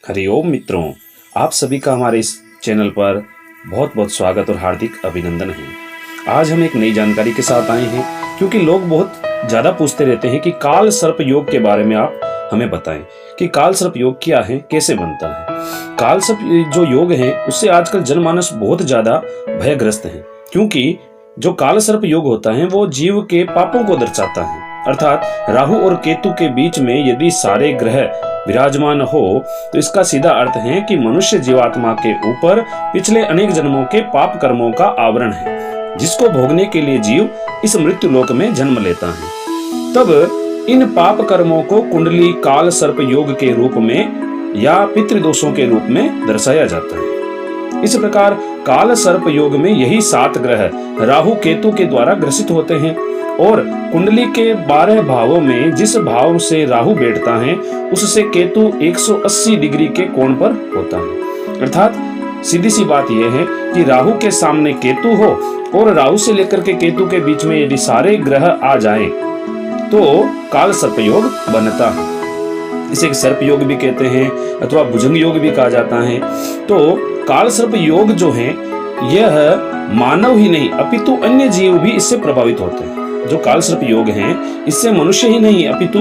हरिओम मित्रों, आप सभी का हमारे इस चैनल पर बहुत बहुत स्वागत और हार्दिक अभिनंदन है। आज हम एक नई जानकारी के साथ आए हैं, क्योंकि लोग बहुत ज़्यादा पूछते रहते हैं कि काल सर्प योग के बारे में आप हमें बताएं कि काल सर्प योग क्या है, कैसे बनता है। काल सर्प जो योग है उससे आजकल जनमानस बहुत ज़्यादा भयग्रस्त है, क्योंकि जो काल सर्प योग होता है वो जीव के पापों को दर्शाता है। अर्थात राहु और केतु के बीच में यदि सारे ग्रह विराजमान हो तो इसका सीधा अर्थ है कि मनुष्य जीवात्मा के ऊपर पिछले अनेक जन्मों के पाप कर्मों का आवरण है, जिसको भोगने के लिए जीव इस मृत्यु लोक में जन्म लेता है। तब इन पाप कर्मों को कुंडली काल सर्प योग के रूप में या पितृदोषों के रूप में दर्शाया जाता है। इस प्रकार काल सर्प योग में यही 7 ग्रह राहु केतु के द्वारा ग्रसित होते हैं और कुंडली के 12 भावों में जिस भाव से राहु बैठता है उससे केतु 180 डिग्री के कोण पर होता है। अर्थात सीधी सी बात यह है कि राहु के सामने केतु हो और राहु से लेकर के केतु के बीच में यदि सारे ग्रह आ जाएं तो काल सर्प योग बनता है। इसे सर्प योग भी कहते हैं अथवा भुजंग योग भी कहा जाता है। तो काल सर्प योग जो है यह मानव ही नहीं अपितु अन्य जीव भी इससे प्रभावित होते हैं। जो काल सर्प योग है इससे मनुष्य ही नहीं अपितु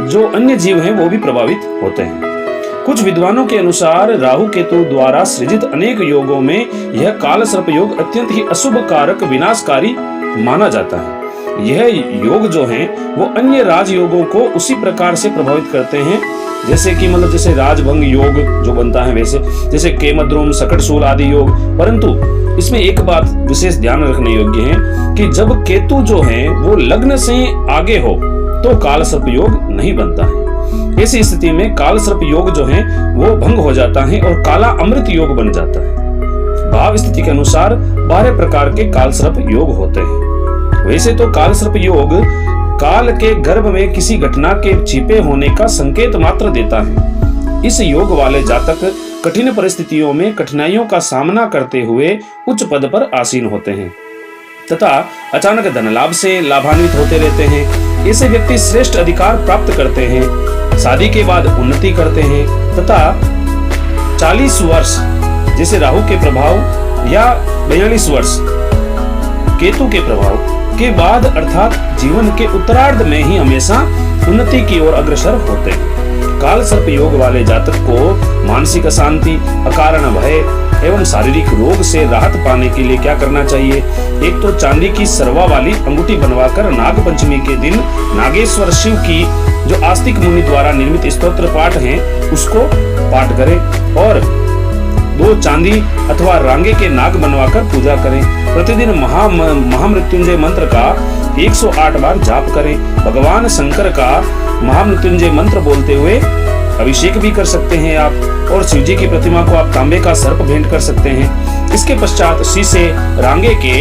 जो अन्य जीव हैं वो भी प्रभावित होते हैं। कुछ विद्वानों के अनुसार राहु केतु द्वारा सृजित अनेक योगों में यह काल सर्प योग अत्यंत ही अशुभ कारक विनाशकारी माना जाता है। यह योग जो है वो अन्य राजयोगों को उसी प्रकार से प्रभावित करते हैं, जैसे कि जैसे राजभंग योग जो बनता है वैसे, जैसे केमद्रुम सकटशूल आदि योग। परंतु इसमें एक बात विशेष ध्यान रखने योग्य है कि जब केतु जो है वो लग्न से आगे हो तो काल सर्प योग नहीं बनता है। ऐसी स्थिति में काल सर्प योग जो है वो भंग हो जाता है और काला अमृत योग बन जाता है। भाव स्थिति के अनुसार 12 प्रकार के काल सर्प योग होते हैं। वैसे तो काल सर्प योग काल के गर्भ में किसी घटना के छिपे होने का संकेत मात्र देता है। इस योग वाले जातक कठिन परिस्थितियों में कठिनाइयों का सामना करते हुए उच्च पद पर आसीन होते हैं तथा अचानक धन लाभ से लाभान्वित होते रहते हैं। ऐसे व्यक्ति श्रेष्ठ अधिकार प्राप्त करते हैं, शादी के बाद उन्नति करते हैं तथा 40 वर्ष जैसे राहु के प्रभाव या 42 वर्ष केतु के प्रभाव के बाद अर्थात जीवन के उत्तरार्ध में ही हमेशा उन्नति की ओर अग्रसर होते हैं। काल सर्प योग वाले जातक को मानसिक अशांति, अकारण भय एवं शारीरिक रोग से राहत पाने के लिए क्या करना चाहिए? एक तो चांदी की सरवा वाली अंगूठी बनवाकर नाग पंचमी के दिन नागेश्वर शिव की जो आस्तिक मुनि द्वारा निर्मित स्तोत्र पाठ है उसको पाठ करें और 2 चांदी अथवा रांगे के नाग बनवाकर पूजा करें। प्रतिदिन महामृत्युंजय मंत्र का 108 बार जाप करें। भगवान शंकर का महामृत्युंजय मंत्र बोलते हुए अभिषेक भी कर सकते हैं आप, और शिव जी की प्रतिमा को आप तांबे का सर्प भेंट कर सकते हैं। इसके पश्चात शीशे रांगे के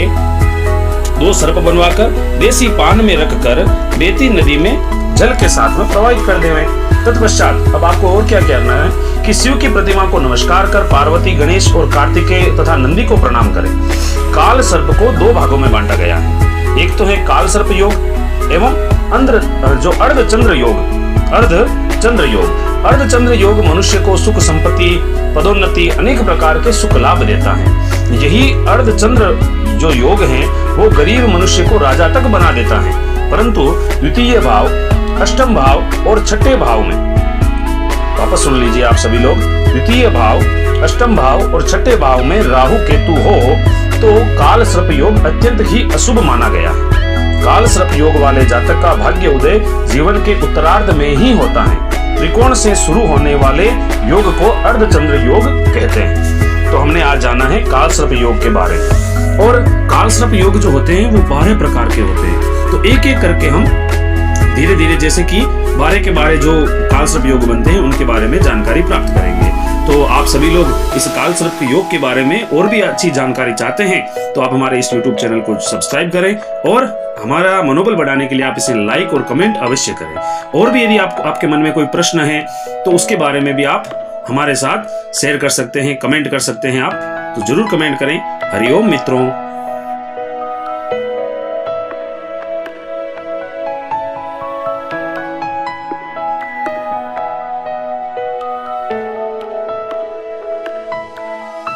2 सर्प बनवाकर देसी पान में रखकर बेती नदी में जल के साथ में प्रवाहित कर देवें। तत्पश्चात अब आपको और क्या करना है कि शिव की प्रतिमा को नमस्कार कर पार्वती, गणेश और कार्तिकेय तथा नंदी को प्रणाम करें। काल सर्प को 2 भागों में बांटा गया है। एक तो है काल सर्प योग एवं अर्धचंद्र योग। अर्धचंद्र योग मनुष्य को सुख, संपत्ति, पदोन्नति, अनेक प्रकार के सुख लाभ देता है। यही अर्धचंद्र जो योग है वो गरीब मनुष्य को राजा तक बना देता है। परंतु द्वितीय भाव, अष्टम भाव और छठे भाव में, वापस सुन लीजिए आप सभी लोग, द्वितीय भाव, अष्टम भाव और छठे भाव में राहु केतु हो तो काल सर्प योग अत्यंत ही अशुभ माना गया है। काल सर्प योग वाले जातक का भाग्य उदय जीवन के उत्तरार्ध में ही होता है। त्रिकोण से शुरू होने वाले योग को अर्धचंद्र योग कहते हैं। तो हमने आज जाना है काल सर्प योग के बारे में, और काल सर्प योग जो होते हैं वो 12 प्रकार के होते हैं। तो एक एक करके हम धीरे धीरे जैसे कि 12 के 12 जो काल सर्प योग बनते हैं उनके बारे में जानकारी प्राप्त करेंगे। तो आप सभी लोग इस काल सर्प योग के बारे में और भी अच्छी जानकारी चाहते हैं तो आप हमारे इस YouTube चैनल को सब्सक्राइब करें और हमारा मनोबल बढ़ाने के लिए आप इसे लाइक और कमेंट अवश्य करें। और भी यदि आपके मन में कोई प्रश्न है तो उसके बारे में भी आप हमारे साथ शेयर कर सकते हैं, कमेंट कर सकते हैं आप, तो जरूर कमेंट करें। हरिओम मित्रों।